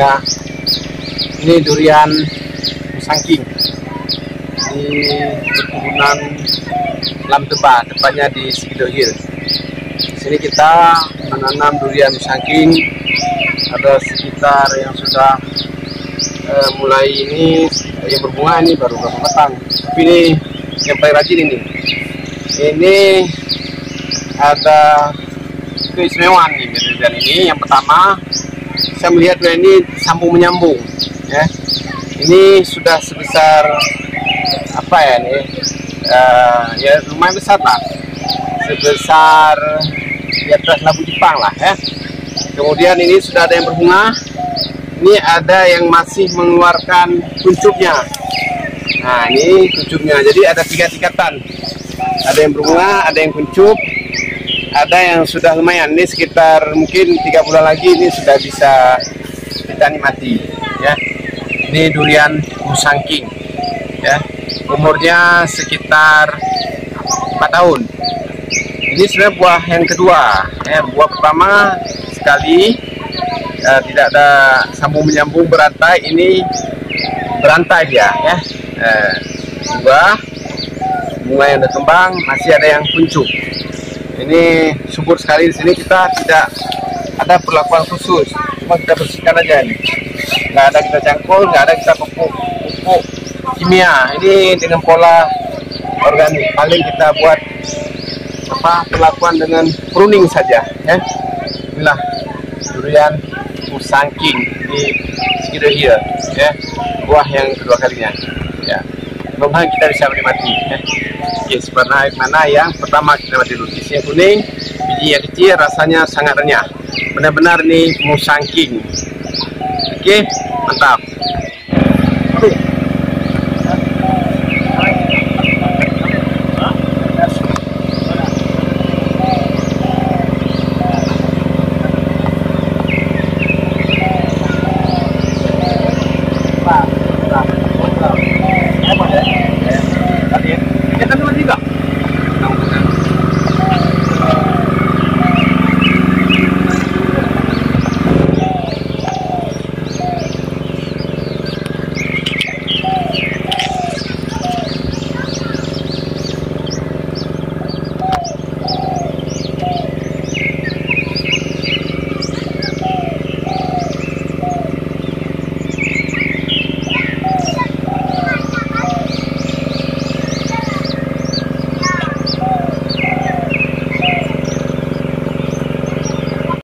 Ya, ini durian musangking di perkebunan Lam Tebak, tepatnya di Sikido Hill. Di sini kita menanam durian musangking, ada sekitar yang sudah mulai ini yang berbunga, ini baru beberapa batang, tapi ini yang paling rajin ini. Ini ada keistimewaan nih durian ini. Yang pertama, saya melihat durian ini sambung menyambung, ya. Ini sudah sebesar apa ya nih? Ya lumayan besar lah, sebesar di atas labu Jepang lah, ya. Kemudian ini sudah ada yang berbunga. Ini ada yang masih mengeluarkan kuncupnya. Nah, ini kuncupnya. Jadi ada 3 tingkatan. Ada yang berbunga, ada yang kuncup, ada yang sudah lumayan. Ini sekitar mungkin 3 bulan lagi ini sudah bisa kita nikmati, ya. Ini durian musangking, ya. Umurnya sekitar 4 tahun. Ini sebenarnya buah yang kedua, ya. Buah pertama sekali tidak ada sambung menyambung berantai, ini berantai dia, ya. Bunga yang udah kembang, masih ada yang kuncup. Ini subur sekali. Di sini kita tidak ada perlakuan khusus, cuma kita bersihkan aja ini. Nggak ada kita cangkul, nggak ada kita pupuk kimia. Ini dengan pola organik. Paling kita buat perlakuan dengan pruning saja, ya. Inilah durian musangking di Sikido Hill, ya. Buah yang kedua kalinya, ya. Mudah-mudahan kita bisa menikmati, ya. Oke, sebenarnya mana yang pertama kita nikmati dulu. Isinya kuning, biji yang kecil, rasanya sangat renyah. Benar-benar nih musangking. Oke, mantap.